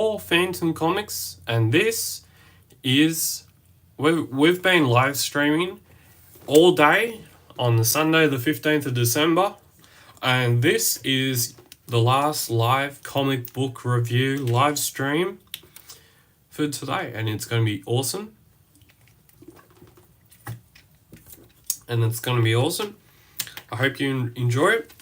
Phantom Comics, and this is we've been live streaming all day on the Sunday the 15th of December, and this is the last live comic book review live stream for today, and it's going to be awesome. I hope you enjoy it.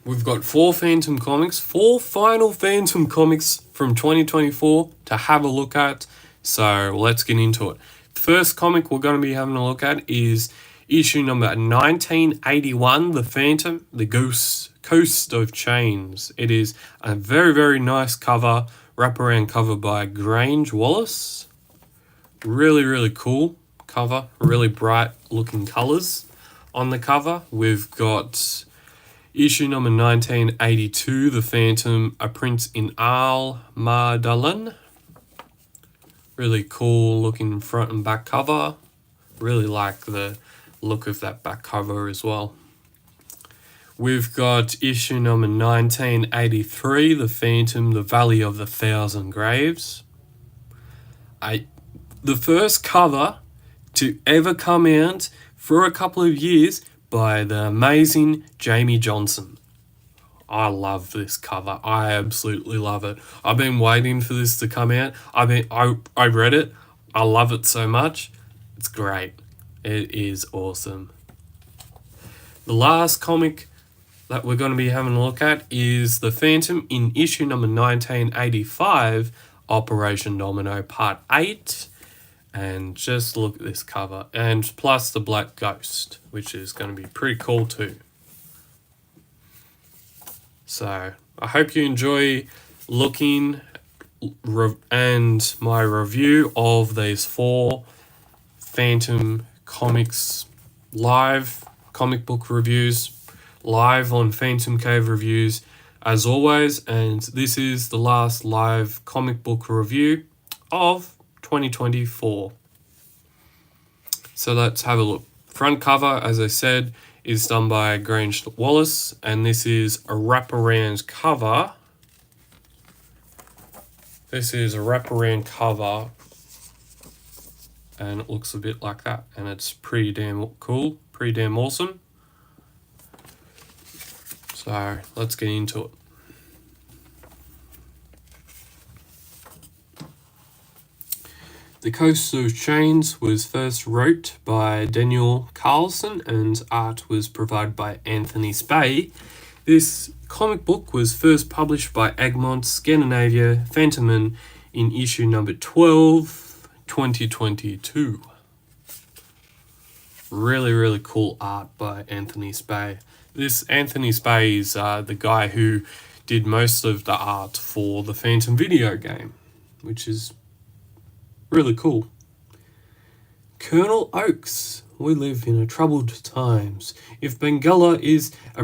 We've got four final Phantom Comics from 2024 to have a look at, so let's get into it. The first comic we're going to be having a look at is issue number 1981, The Phantom, The Coast of Chains. It is a very, very nice cover, wraparound cover by Grange Wallace. Really, really cool cover, really bright looking colours on the cover. We've got issue number 1982, The Phantom, A Prince in Al-Madalin. Really cool looking front and back cover. Really like the look of that back cover as well. We've got issue number 1983, The Phantom, The Valley of the Thousand Graves. The first cover to ever come out for a couple of years by the amazing Jamie Johnson. I love this cover. I absolutely love it. I've been waiting for this to come out. I read it. I love it so much. It's great. It is awesome. The last comic that we're going to be having a look at is The Phantom in issue number 1985, Operation Domino Part 8. And just look at this cover. And plus the Black Ghost, which is going to be pretty cool too. So, I hope you enjoy looking and my review of these four Phantom Comics live comic book reviews, live on Phantom Cave Reviews, as always. And this is the last live comic book review of 2024. So let's have a look. Front cover, as I said, is done by Grange Wallace, and this is a wraparound cover. And it looks a bit like that, and it's pretty damn cool, pretty damn awesome. So let's get into it. The Coast of Chains was first wrote by Daniel Carlson and art was provided by Anthony Spey. This comic book was first published by Egmont Scandinavia Phantoman in issue number 12, 2022. Really, really cool art by Anthony Spey. This Anthony Spey is the guy who did most of the art for the Phantom video game, which is really cool. Colonel Oakes, we live in a troubled times. If Bengala is a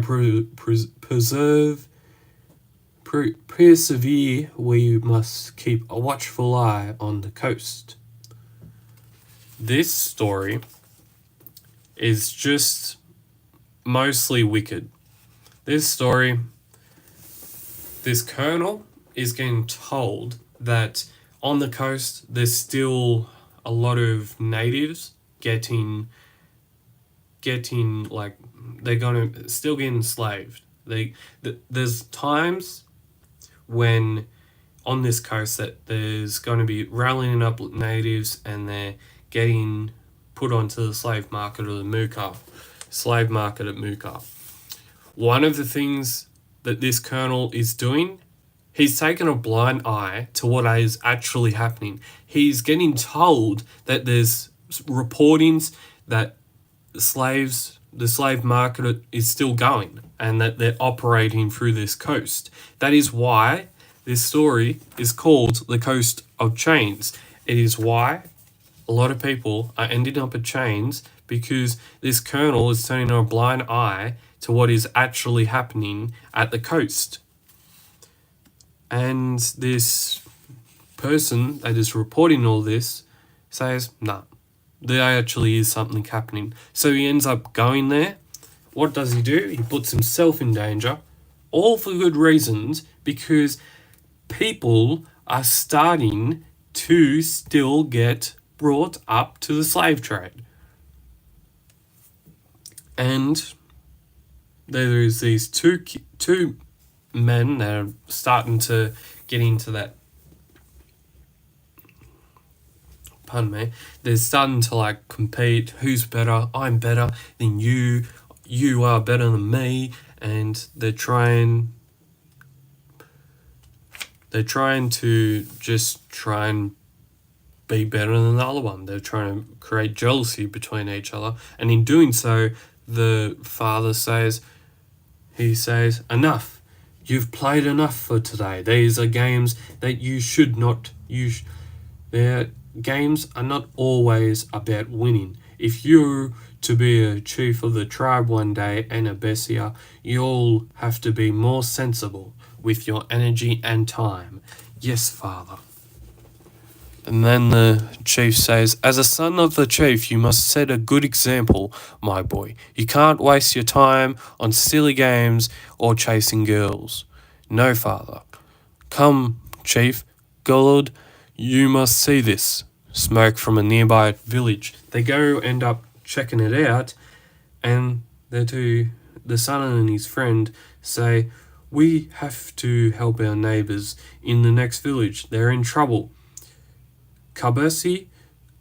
persevere, we must keep a watchful eye on the coast. This story is just mostly wicked. This colonel is getting told that on the coast, there's still a lot of natives getting like they're gonna still get enslaved. There's times when on this coast that there's going to be rallying up natives and they're getting put onto the slave market at Muka. One of the things that this colonel is doing, he's taken a blind eye to what is actually happening. He's getting told that there's reportings that the slave market is still going and that they're operating through this coast. That is why this story is called The Coast of Chains. It is why a lot of people are ending up at chains, because this colonel is turning a blind eye to what is actually happening at the coast. And this person that is reporting all this says, nah, there actually is something happening. So he ends up going there. What does he do? He puts himself in danger, all for good reasons, because people are starting to still get brought up to the slave trade. And there is these two men that are starting to get into that. Pardon me. They're starting to like compete. Who's better? I'm better than you. You are better than me. And they're trying to just try and be better than the other one. They're trying to create jealousy between each other. And in doing so, the father says, enough. You've played enough for today. These are games that you should not use. Their games are not always about winning. If you're to be a chief of the tribe one day and a Bessia, you'll have to be more sensible with your energy and time. Yes, father. And then the chief says, as a son of the chief, you must set a good example, my boy. You can't waste your time on silly games or chasing girls. No, father. Come, chief. Golod, you must see this. Smoke from a nearby village. They go end up checking it out, and the son and his friend say, we have to help our neighbours in the next village. They're in trouble. Kabesi,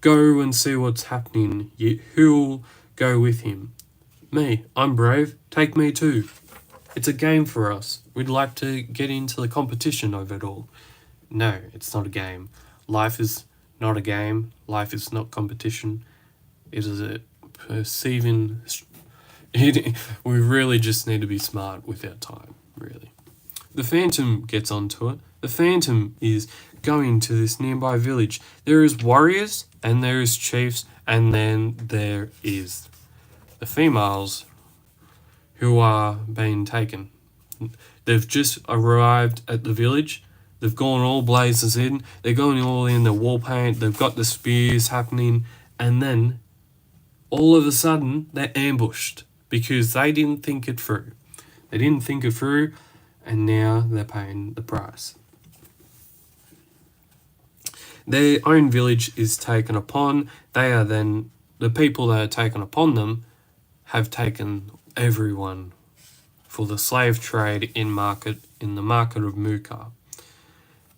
go and see what's happening. Who'll go with him? Me. I'm brave. Take me too. It's a game for us. We'd like to get into the competition of it all. No, it's not a game. Life is not a game. Life is not competition. It is a perceiving. We really just need to be smart with our time, really. The Phantom gets onto it. The Phantom is going to this nearby village. There is warriors, and there is chiefs, and then there is the females who are being taken. They've just arrived at the village. They've gone all blazes in. They're going all in the wall paint. They've got the spears happening. And then, all of a sudden, they're ambushed because they didn't think it through. They didn't think it through, and now they're paying the price. Their own village is taken upon. They are then, the people that are taken upon them have taken everyone for the slave trade in the market of Muka.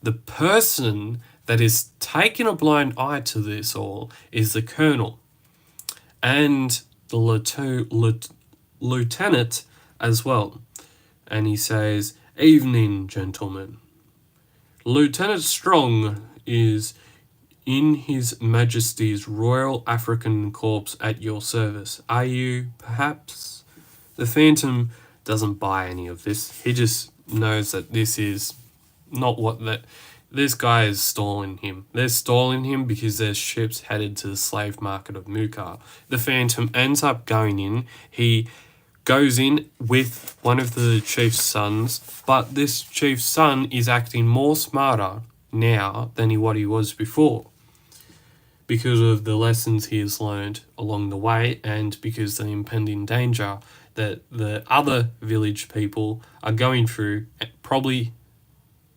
The person that is taking a blind eye to this all is the colonel and the lieutenant as well. And he says, evening, gentlemen. Lieutenant Strong is in His Majesty's Royal African Corps at your service. Are you, perhaps? The Phantom doesn't buy any of this. He just knows that this is not what that... This guy is stalling him. They're stalling him because their ship's headed to the slave market of Muka. The Phantom ends up going in. He goes in with one of the chief's sons, but this chief's son is acting more smarter now than what he was before because of the lessons he has learned along the way and because of the impending danger that the other village people are going through, probably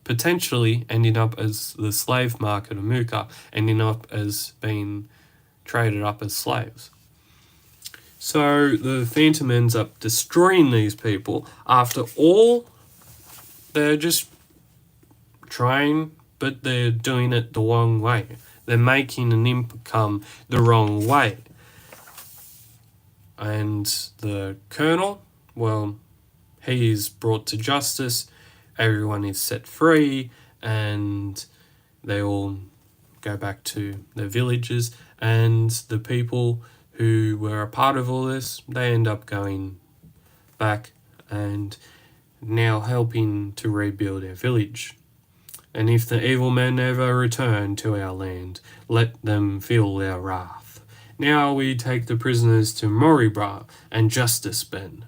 potentially ending up as the slave market of Muka, ending up as being traded up as slaves. So the Phantom ends up destroying these people after all. They're just trying, but they're doing it the wrong way. They're making an imp come the wrong way. And the colonel, well, he is brought to justice. Everyone is set free, and they all go back to their villages. And the people who were a part of all this, they end up going back and now helping to rebuild our village. And if the evil men ever return to our land, let them feel our wrath. Now we take the prisoners to Moribra and Justice Ben.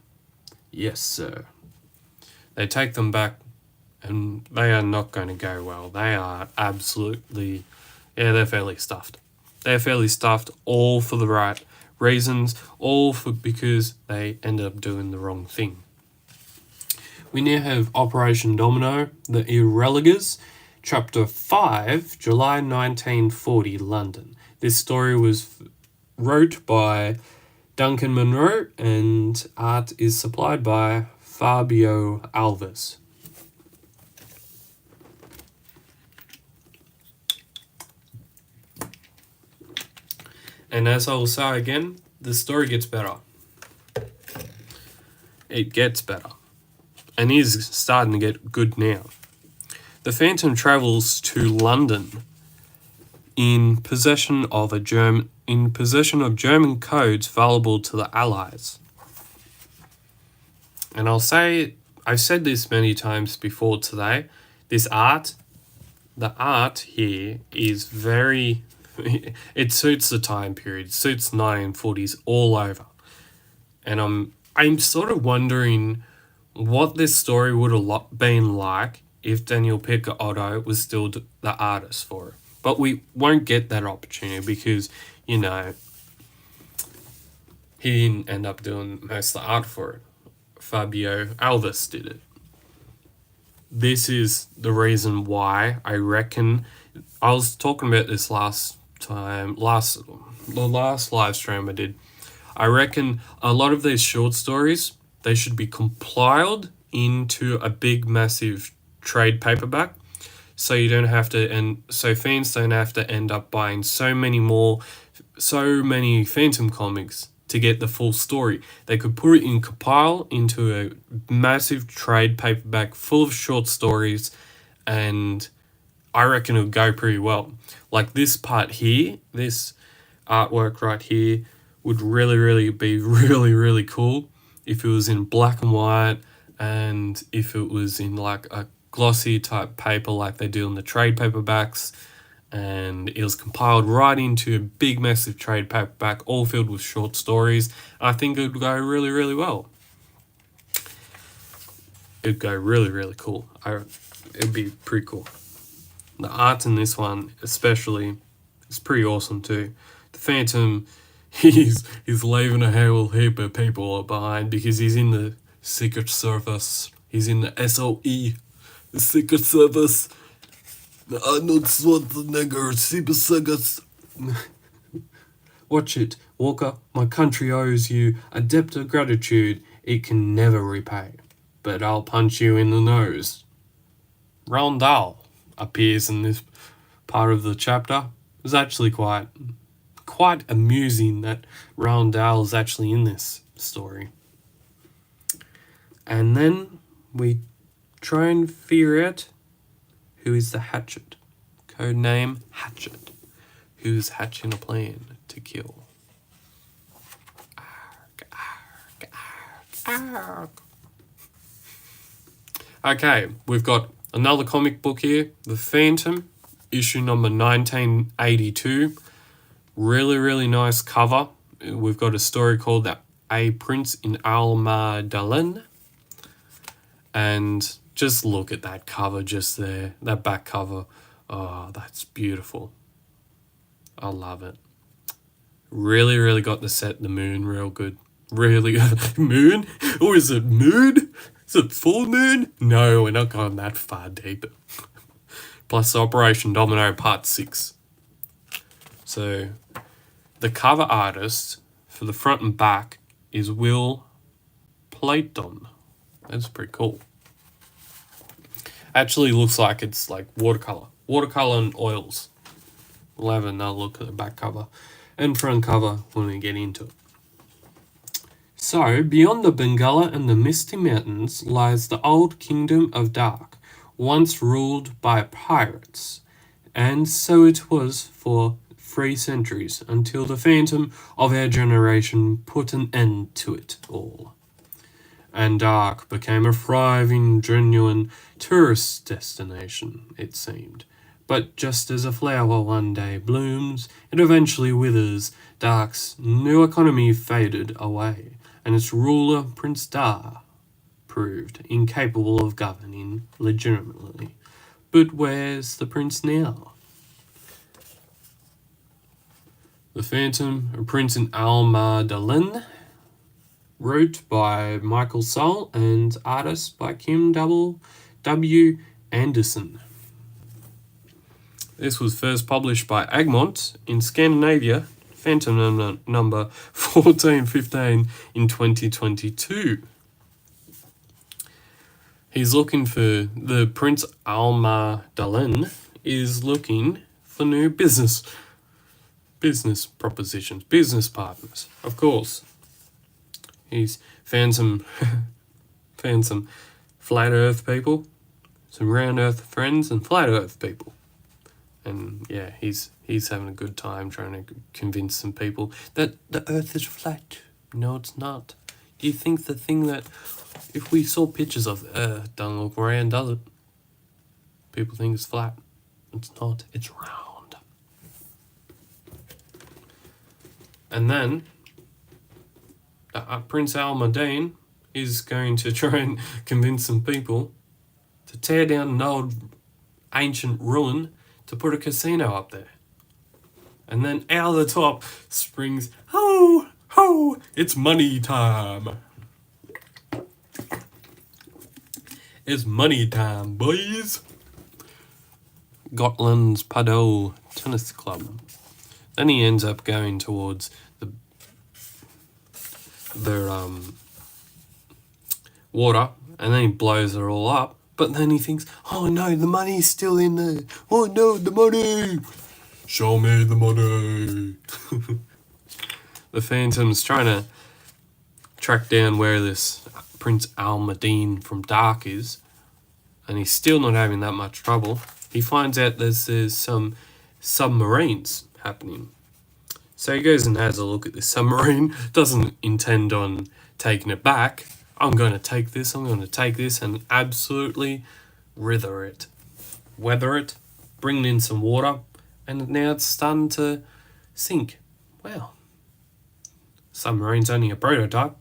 Yes, sir. They take them back, and they are not going to go well. They are absolutely... they're fairly stuffed. They're fairly stuffed, all for the right reasons, all for because they ended up doing the wrong thing. We now have Operation Domino, the Irreligars. Chapter 5, July 1940, London. This story was wrote by Duncan Munro and art is supplied by Fabio Alves. And as I will say again, the story gets better. It gets better. And is starting to get good now. The Phantom travels to London in possession of German codes valuable to the Allies. And I've said this many times before today, the art here is very, it suits the time period, it suits 1940s all over. And I'm sort of wondering what this story would have been like if Daniel Picciotto was still the artist for it. But we won't get that opportunity because, he didn't end up doing most of the art for it. Fabio Alves did it. This is the reason why I reckon, I was talking about this the last live stream I did. I reckon a lot of these short stories, they should be compiled into a big, massive trade paperback, so you don't have to, and so fans don't have to end up buying so many Phantom comics to get the full story. They could put it compile into a massive trade paperback full of short stories, and I reckon it would go pretty well. Like this part here, this artwork right here, would really be really cool if it was in black and white, and if it was in like a glossy type paper like they do in the trade paperbacks, and it was compiled right into a big massive trade paperback all filled with short stories. I think it would go really well. It'd go really cool. It'd be pretty cool. The art in this one especially is pretty awesome too. The Phantom, he's leaving a whole heap of people behind because he's in the Secret Service. He's in the SOE, the Secret Service. The Arnold Schwarzenegger Secret Service. Watch it, Walker. My country owes you a debt of gratitude it can never repay. But I'll punch you in the nose. Roald Dahl appears in this part of the chapter. It's actually quite amusing that Roald Dahl is actually in this story. And then we try and figure out who is the Hatchet. Codename Hatchet. Who's hatching a plan to kill. Arg. Okay, we've got another comic book here, The Phantom, issue number 1982. Really nice cover. We've got a story called A Prince in Al-Madalen. And just look at that cover just there, that back cover. Oh, that's beautiful. I love it. Really got the moon real good. Really, moon? Or is it moon? Is it full moon? No, we're not going that far deep. Plus Operation Domino Part 6. So, the cover artist for the front and back is Will Playton. That's pretty cool. Actually looks like it's like watercolor and oils. We'll have another look at the back cover and front cover when we get into it. So, beyond the Bengala and the Misty Mountains lies the old Kingdom of Dark, once ruled by pirates. And so it was for 3 centuries, until the Phantom of our generation put an end to it all. And Dark became a thriving, genuine tourist destination, it seemed. But just as a flower one day blooms, it eventually withers. Dark's new economy faded away, and its ruler, Prince Dar, proved incapable of governing legitimately. But where's the prince now? The Phantom, A Prince in Al-Madalen, wrote by Michael Sull and artist by Kim W. Anderson. This was first published by Egmont in Scandinavia, Phantom number 1415 in 2022. He's looking for the Prince Almadalen is looking for new business propositions, business partners. Of course, he's found some flat Earth people, some round Earth friends, and flat Earth people. And yeah, he's having a good time trying to convince some people that the Earth is flat. No, it's not. Do you think the thing that, if we saw pictures of the Earth, doesn't look round, does it? People think it's flat. It's not. It's round. And then Prince Almadane is going to try and convince some people to tear down an old ancient ruin to put a casino up there. And then out of the top springs, ho, ho, it's money time. It's money time, boys. Gotland's Padel Tennis Club. Then he ends up going towards their water, and then he blows it all up. But then he thinks, oh no, the money's still in there. Oh no, the money! Show me the money! The Phantom's trying to track down where this Prince Almadine from Dark is, and he's still not having that much trouble. He finds out there's some submarines happening. So he goes and has a look at this submarine, doesn't intend on taking it back. I'm going to take this, and absolutely weather it, bring in some water, and now it's starting to sink. Wow. Submarine's only a prototype.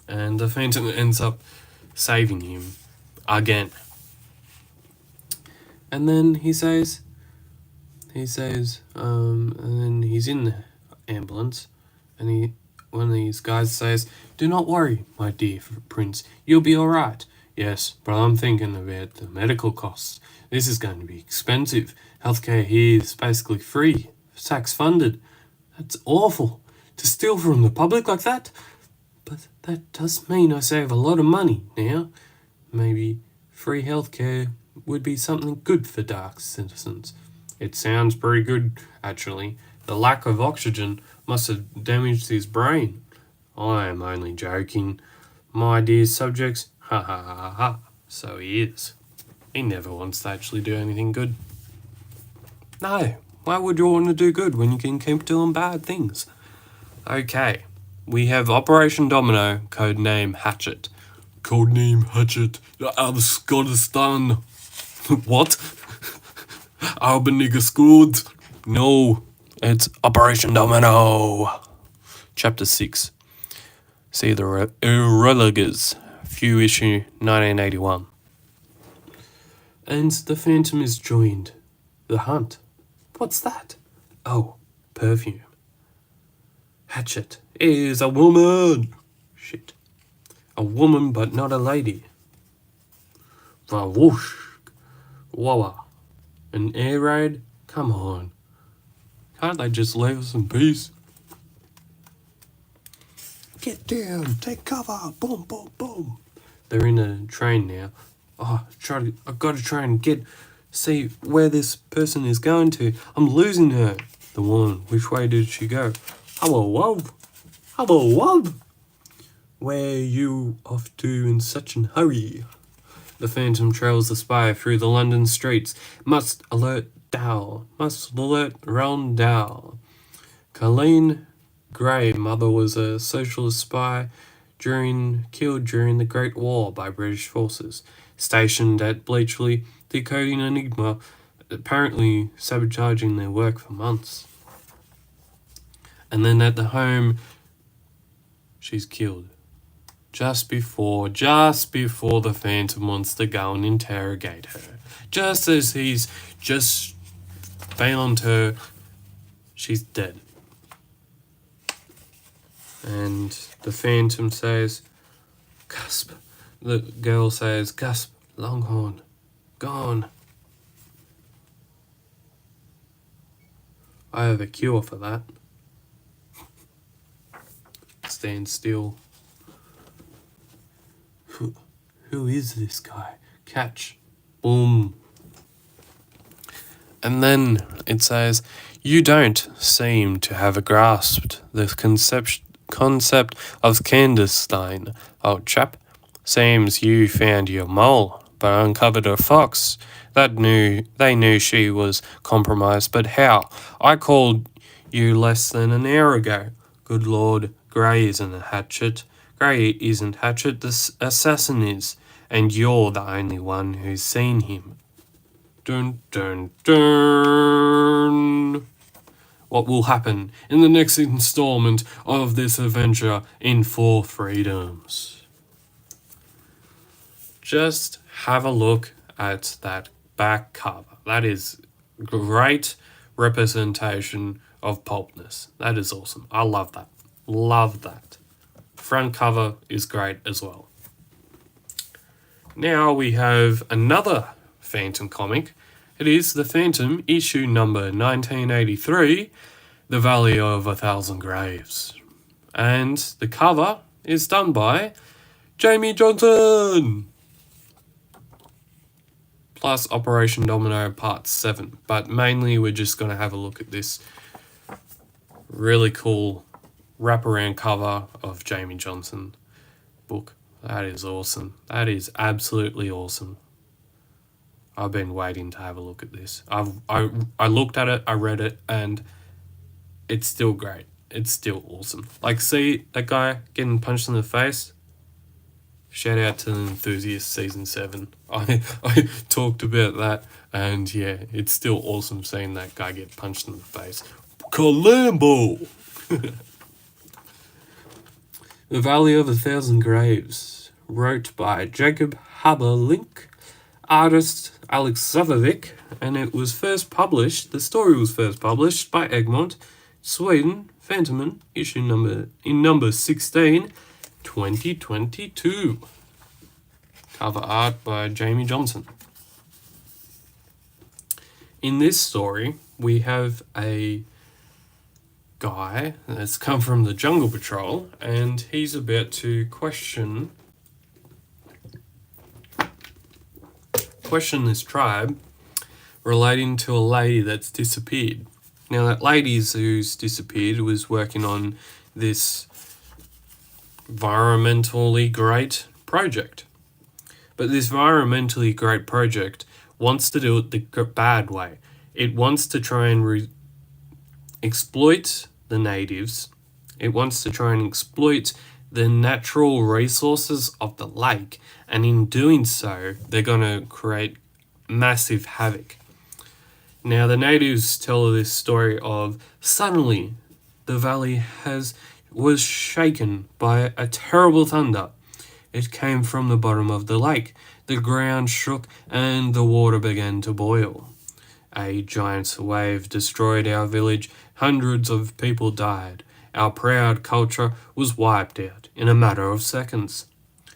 And the Phantom ends up saving him again. And then he says, and then he's in the ambulance, and one of these guys says, do not worry, my dear prince, you'll be all right. Yes, but I'm thinking about the medical costs. This is going to be expensive. Healthcare here is basically free, tax funded. That's awful. To steal from the public like that? But that does mean I save a lot of money now. Maybe free healthcare would be something good for Dark citizens. It sounds pretty good, actually. The lack of oxygen must have damaged his brain. I am only joking. My dear subjects, ha ha ha ha ha. So he is. He never wants to actually do anything good. No, why would you want to do good when you can keep doing bad things? Okay, we have Operation Domino, codename Hatchet. Codename Hatchet, out of Scottistan. What? Albany scored? No, it's Operation Domino. Chapter 6. See the Irrelegars, Few issue 1981. And the Phantom is joined. The hunt. What's that? Oh, perfume. Hatchet is a woman. Shit. A woman, but not a lady. Whoosh. Wawa. An air raid? Come on. Can't they just leave us in peace? Get down. Take cover. Boom, boom, boom. They're in a train now. Oh, I've got to try and see where this person is going to. I'm losing her. The woman. Which way did she go? Hello. Where are you off to in such a hurry? The Phantom trails the spy through the London streets. Must alert Round Dow. Colleen Gray, mother, was a socialist spy killed during the Great War by British forces. Stationed at Bleachley, decoding Enigma, apparently sabotaging their work for months. And then at the home, she's killed. Just before the Phantom wants to go and interrogate her. Just as he's just found her, she's dead. And the Phantom says, gasp. The girl says, gasp, Longhorn, gone. I have a cure for that. Stand still. Who is this guy? Catch. Boom. And then it says, you don't seem to have grasped the concept of clandestine, old chap. Seems you found your mole, but uncovered a fox. They knew she was compromised, but how? I called you less than an hour ago. Good Lord, Grey isn't a hatchet. Grey isn't Hatchet, the assassin is, and you're the only one who's seen him. Dun dun dun. What will happen in the next installment of this adventure in Four Freedoms? Just have a look at that back cover. That is great representation of pulpness. That is awesome. I love that. Love that. Front cover is great as well. Now we have another Phantom comic. It is The Phantom, issue number 1983, The Valley of a Thousand Graves. And the cover is done by Jamie Johnson! Plus Operation Domino Part 7. But mainly we're just going to have a look at this really cool wraparound cover of Jamie Johnson book. That is awesome. That is absolutely awesome. I've been waiting to have a look at this. I looked at it, I read it, and it's still great. It's still awesome. Like, see that guy getting punched in the face? Shout out to the Enthusiast Season 7. I talked about that, and yeah, it's still awesome seeing that guy get punched in the face. Columbo! The Valley of a Thousand Graves, wrote by Jacob Haberlink, artist Alex Zovovic, and it was first published, the story was first published by Egmont, Sweden, Phantomen, issue number 16, 2022. Cover art by Jamie Johnson. In this story, we have a guy that's come from the Jungle Patrol, and he's about to question this tribe relating to a lady that's disappeared. Now, that lady who's disappeared was working on this environmentally great project. But this environmentally great project wants to do it the bad way. It wants to try and exploit the natives. It wants to try and exploit the natural resources of the lake, and in doing so, they're going to create massive havoc. Now, the natives tell this story of suddenly the valley was shaken by a terrible thunder. It came from the bottom of the lake. The ground shook and the water began to boil. A giant wave destroyed our village. Hundreds of people died. Our proud culture was wiped out in a matter of seconds.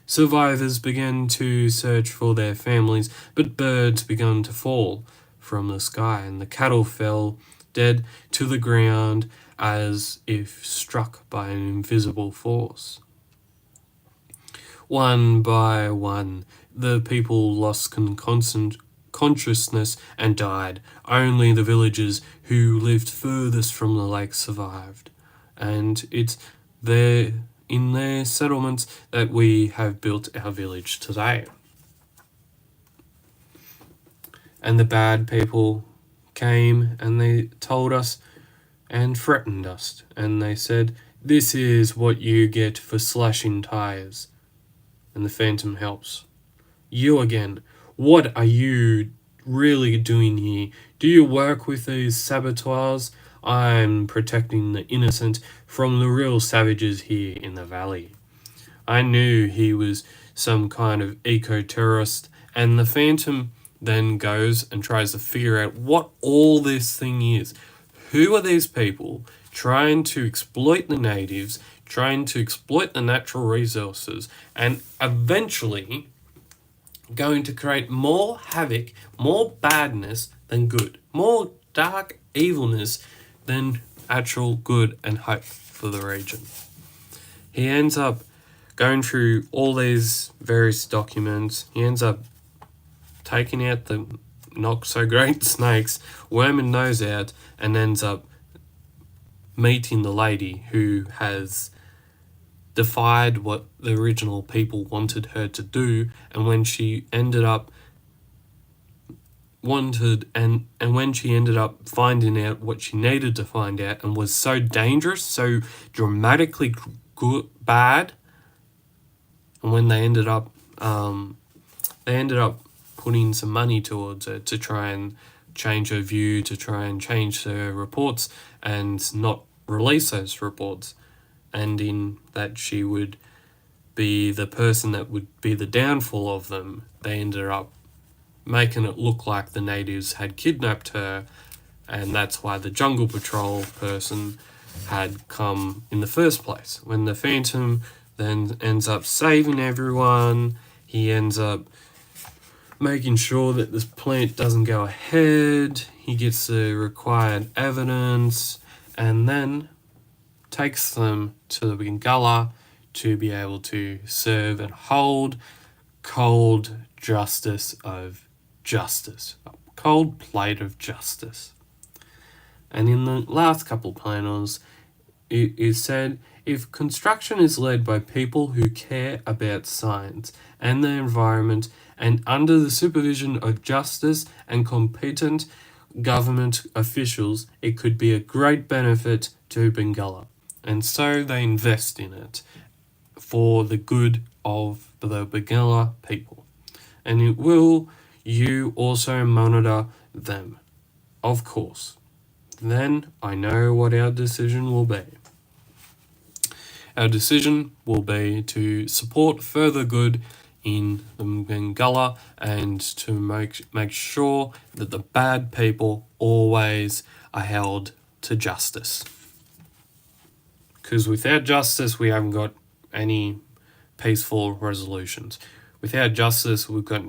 Survivors began to search for their families, but birds began to fall from the sky, and the cattle fell dead to the ground as if struck by an invisible force. One by one, the people lost consciousness and died. Only the villagers who lived furthest from the lake survived. And it's there in their settlements that we have built our village today. And the bad people came and they told us and threatened us. And they said, "This is what you get for slashing tires." And the Phantom helps. You again. What are you really doing here? Do you work with these saboteurs? I'm protecting the innocent from the real savages here in the valley. I knew he was some kind of eco-terrorist, and the Phantom then goes and tries to figure out what all this thing is. Who are these people trying to exploit the natives, trying to exploit the natural resources, and eventually going to create more havoc, more badness than good, more dark evilness than actual good and hope for the region. He ends up going through all these various documents. He ends up taking out the not so great snakes, worming those out, and ends up meeting the lady who has defied what the original people wanted her to do, and when she ended up when she ended up finding out what she needed to find out and was so dangerous, so dramatically good, bad, and when they ended up putting some money towards it to try and change her view, to try and change her reports and not release those reports, and in that she would be the person that would be the downfall of them. They ended up making it look like the natives had kidnapped her, and that's why the Jungle Patrol person had come in the first place. When the Phantom then ends up saving everyone, he ends up making sure that this plant doesn't go ahead, he gets the required evidence, and then takes them to the Bengala to be able to serve and hold cold justice of justice. A cold plate of justice. And in the last couple panels, it is said, if construction is led by people who care about science and the environment and under the supervision of justice and competent government officials, it could be a great benefit to Bengala. And so they invest in it for the good of the Bengala people. And it will you also monitor them, of course. Then I know what our decision will be. Our decision will be to support further good in the Bengala and to make sure that the bad people always are held to justice. Because without justice, we haven't got any peaceful resolutions. Without justice, we've got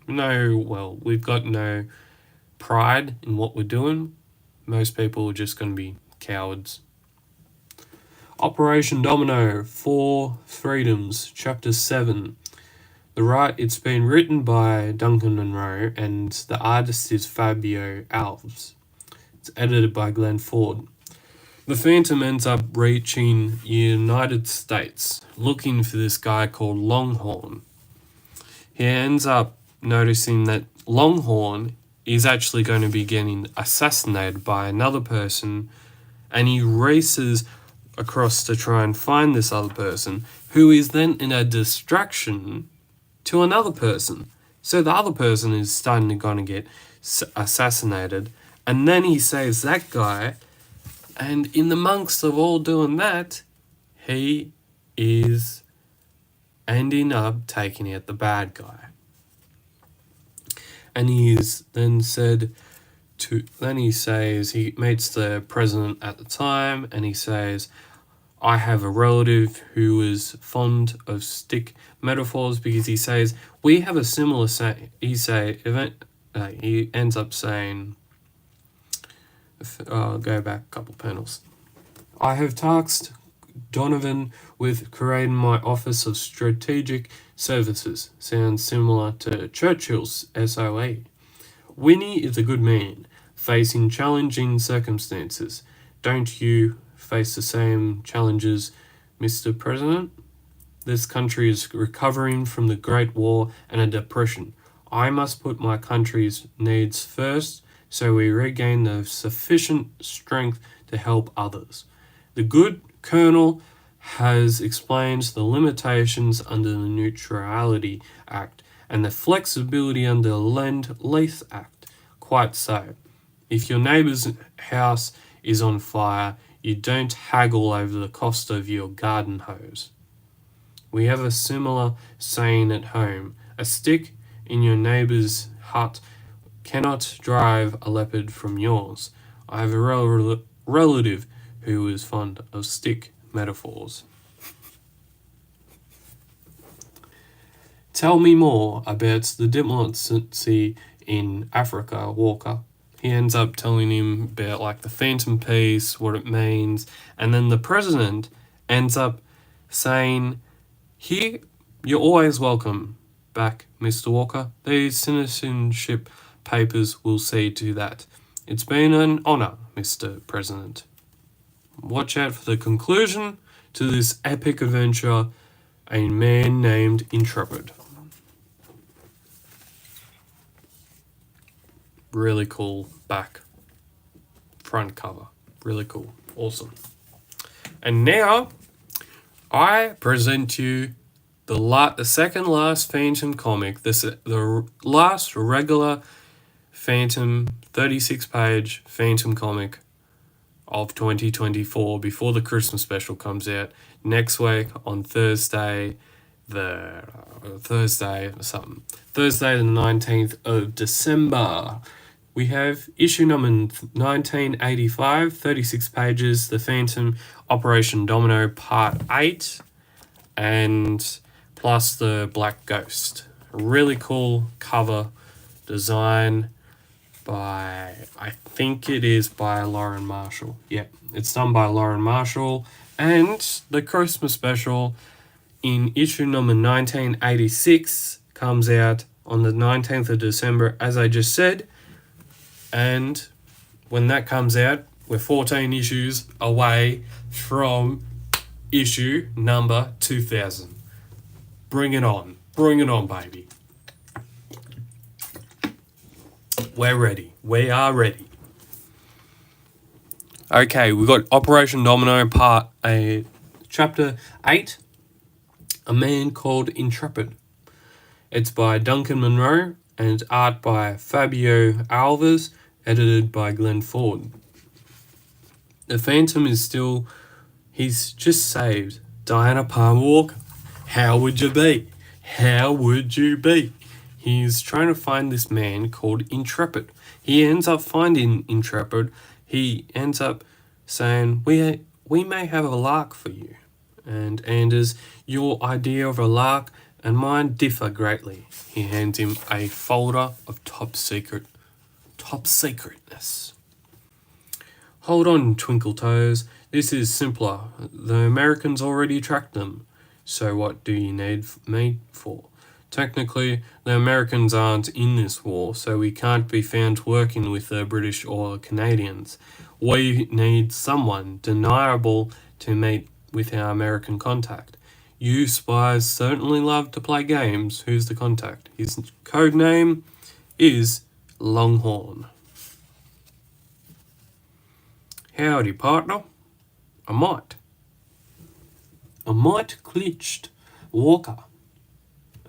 we've got no pride in what we're doing. Most people are just going to be cowards. Operation Domino, 4 Freedoms, Chapter 7. It's been written by Duncan Munro and the artist is Fabio Alves. It's edited by Glenn Ford. The Phantom ends up reaching United States, looking for this guy called Longhorn. He ends up noticing that Longhorn is actually going to be getting assassinated by another person, and he races across to try and find this other person, who is then in a distraction to another person. So the other person is starting to kind of get assassinated, and then he saves that guy, and in the amongst of all doing that, he is ending up taking out the bad guy. And he is then he meets the president at the time, and he says, I have a relative who is fond of stick metaphors, because he says, we have a similar he ends up saying, go back a couple panels. I have tasked Donovan with creating my Office of Strategic Services. Sounds similar to Churchill's SOE. Winnie is a good man, facing challenging circumstances. Don't you face the same challenges, Mr. President? This country is recovering from the Great War and a depression. I must put my country's needs first so we regain the sufficient strength to help others. The good Colonel has explained the limitations under the Neutrality Act and the flexibility under the Lend-Lease Act. Quite so. If your neighbour's house is on fire, you don't haggle over the cost of your garden hose. We have a similar saying at home. A stick in your neighbour's hut cannot drive a leopard from yours. I have a relative who is fond of stick metaphors. Tell me more about the diplomacy in Africa, Walker. he ends up telling him about like the Phantom Piece, what it means, and then the president ends up saying, "Here, you're always welcome back, Mr. Walker. These citizenship papers will see to that. It's been an honor, Mr. President." Watch out for the conclusion to this epic adventure, A Man Named Intrepid. Really cool front cover. Really cool. Awesome. And now I present you the second last Phantom comic, the last regular Phantom 36-page Phantom comic of 2024 before the Christmas special comes out next week on Thursday the 19th of December. We have issue number 1985, 36 pages, The Phantom Operation Domino Part 8, and plus the Black Ghost. Really cool cover design by, I think it is by Lauren Marshall. Yep, it's done by Lauren Marshall. And the Christmas special in issue number 1986 comes out on the 19th of December, as I just said. And when that comes out, we're 14 issues away from issue number 2000. Bring it on. Bring it on, baby. We're ready. We are ready. Okay, we've got Operation Domino Chapter 8, A Man Called Intrepid. It's by Duncan Monroe and art by Fabio Alves, edited by Glenn Ford. The Phantom he's just saved Diana Palmer Walker. How would you be? How would you be? He's trying to find this man called Intrepid. He ends up finding Intrepid. He ends up saying, we may have a lark for you. And Anders, your idea of a lark and mine differ greatly. He hands him a folder of top secretness. Hold on, Twinkle Toes. This is simpler. The Americans already tracked them. So what do you need me for? Technically, the Americans aren't in this war, so we can't be found working with the British or Canadians. We need someone deniable to meet with our American contact. You spies certainly love to play games. Who's the contact? His code name is Longhorn. Howdy, partner. I might glitched Walker.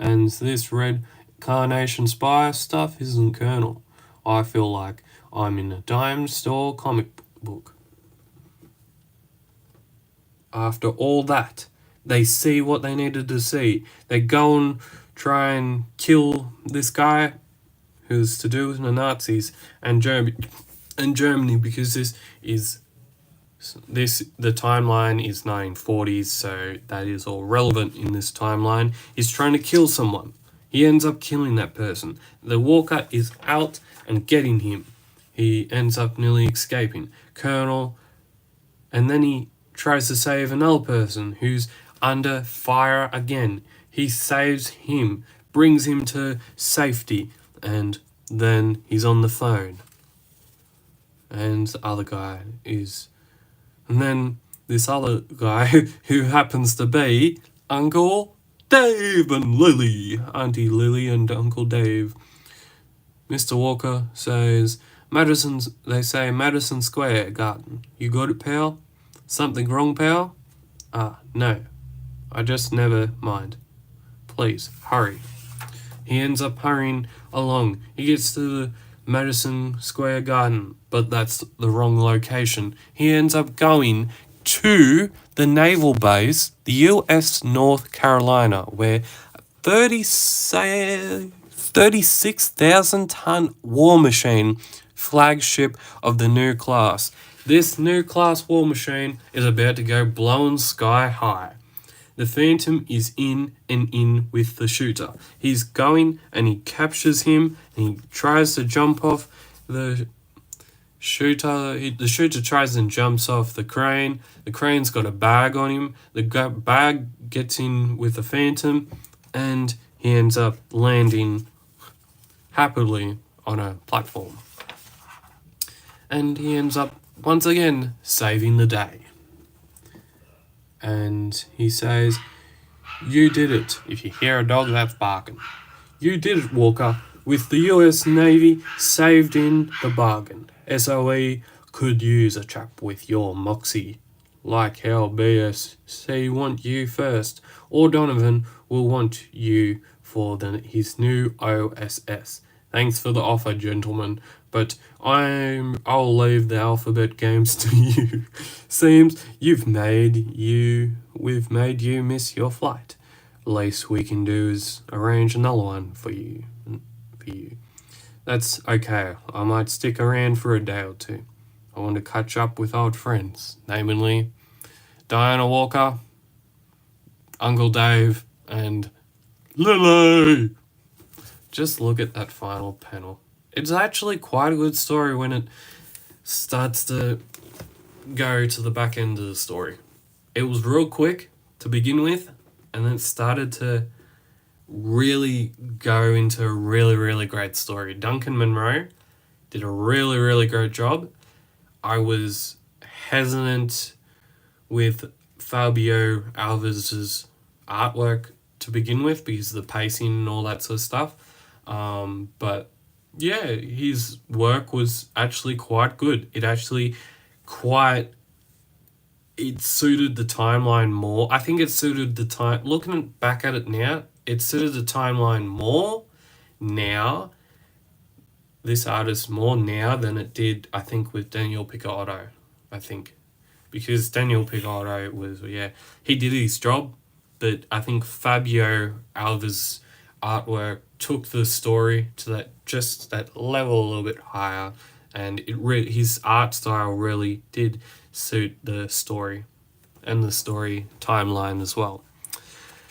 And this red carnation spy stuff isn't Colonel. I feel like I'm in a dime store comic book. After all that, they see what they needed to see. They go and try and kill this guy who's to do with the Nazis and Germany, because the timeline is 1940s, so that is all relevant in this timeline. He's trying to kill someone. He ends up killing that person. The Walker is out and getting him. He ends up nearly escaping. And then he tries to save another person who's under fire again. He saves him, brings him to safety, and then he's on the phone. And the other guy is... And then this other guy, who happens to be Uncle Dave and Lily. Auntie Lily and Uncle Dave. Mr. Walker says, they say Madison Square Garden. You got it, pal? Something wrong, pal? No. I just never mind. Please, hurry. He ends up hurrying along. He gets to the Madison Square Garden, but that's the wrong location. He ends up going to the naval base, the U.S. North Carolina, where 36,000-ton war machine, flagship of the new class. This new class war machine is about to go blowing sky high. The Phantom is in with the shooter. He's going and he captures him and he tries to jump off the The shooter tries and jumps off the crane. The crane's got a bag on him. The bag gets in with the Phantom, and he ends up landing happily on a platform. And he ends up once again saving the day. And he says, "You did it. If you hear a dog, that's barking. You did it, Walker. With the US Navy saved in the bargain. SOE could use a chap with your moxie. Like how BSC want you first, or Donovan will want you for his new OSS. Thanks for the offer, gentlemen, but I'll leave the alphabet games to you. Seems we've made you miss your flight. Least we can do is arrange another one for you. That's okay. I might stick around for a day or two. I want to catch up with old friends, namely Diana Walker, Uncle Dave, and Lily." Just look at that final panel. It's actually quite a good story when it starts to go to the back end of the story. It was real quick to begin with, and then it started to really go into a really, really great story. Duncan Munro did a really, really great job. I was hesitant with Fabio Alves's artwork to begin with because of the pacing and all that sort of stuff. But yeah, his work was actually quite good. It suited the timeline more. I think it suited the time. Looking back at it now, it suited the timeline more now. This artist more now than it did, I think, with Daniel Picciotto. I think, because Daniel Picciotto was he did his job, but I think Fabio Alves' artwork took the story to that level a little bit higher, and his art style really did suit the story and the story timeline as well.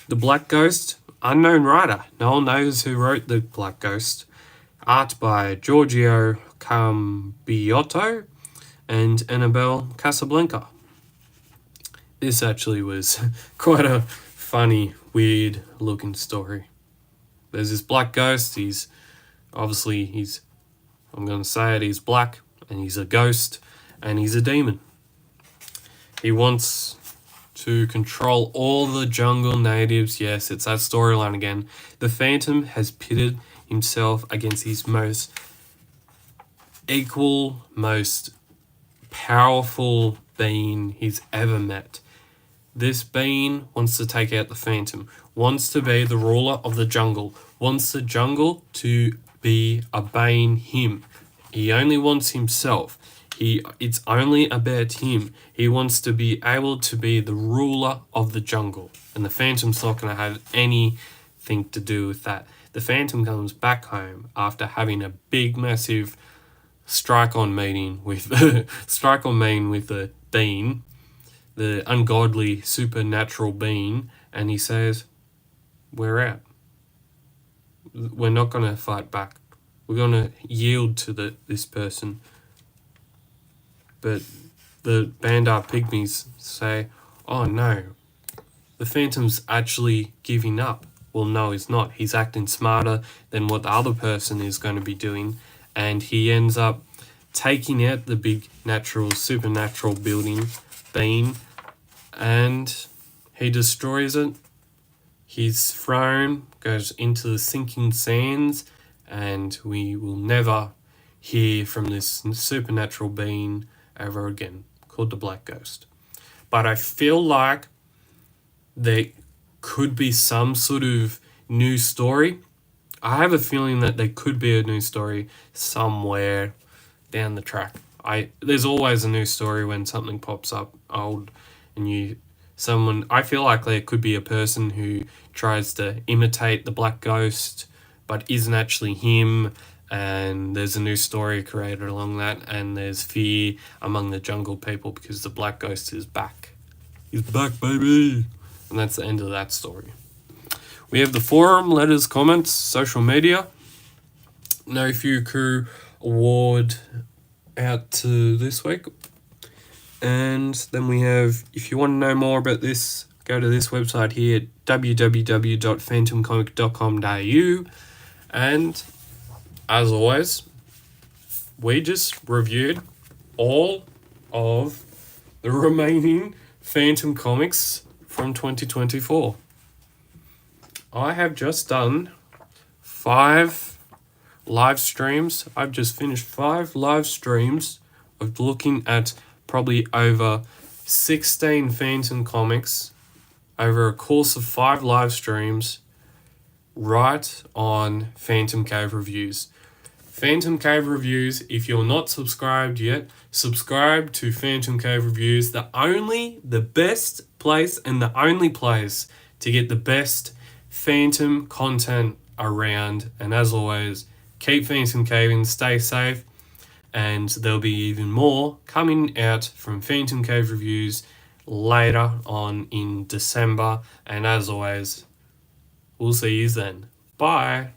The Black Ghost, unknown writer. No one knows who wrote The Black Ghost. Art by Giorgio Cambiotto and Annabelle Casablanca. This actually was quite a funny, weird looking story. There's this black ghost. He's I'm going to say it, he's black, and he's a ghost, and he's a demon. He wants to control all the jungle natives. Yes, it's that storyline again. The Phantom has pitted himself against his most powerful being he's ever met. This being wants to take out the Phantom, wants to be the ruler of the jungle, wants the jungle to be obeying him. He only wants himself. It's only about him. He wants to be able to be the ruler of the jungle. And the Phantom's not going to have anything to do with that. The Phantom comes back home after having a big, massive strike-on meeting with the being, the ungodly, supernatural being, and he says, "We're out. We're not going to fight back. We're going to yield to this person." But the Bandar Pygmies say, "Oh no, the Phantom's actually giving up." Well, no, he's not. He's acting smarter than what the other person is going to be doing, and he ends up taking out the big supernatural being, and he destroys it. His throne goes into the sinking sands, and we will never hear from this supernatural being ever again, called the Black Ghost. But I feel like there could be some sort of new story. I have a feeling that there could be a new story somewhere down the track. There's always a new story when something pops up old and new. I feel like there could be a person who tries to imitate the Black Ghost but isn't actually him, and there's a new story created along that, and there's fear among the jungle people because the Black Ghost is back. He's back, baby! And that's the end of that story. We have the forum, letters, comments, social media. No Few Crew Award out to this week. And then we have, if you want to know more about this, go to this website here, www.phantomcomic.com.au. And as always, we just reviewed all of the remaining Phantom comics from 2024. I have just done 5 live streams. I've just finished 5 live streams of looking at probably over 16 Phantom comics over a course of 5 live streams right on Phantom Cave Reviews. Phantom Cave Reviews, if you're not subscribed yet, subscribe to Phantom Cave Reviews, the best place and the only place to get the best Phantom content around. And as always, keep Phantom caving, stay safe, and there'll be even more coming out from Phantom Cave Reviews later on in December. And as always, we'll see you then. Bye.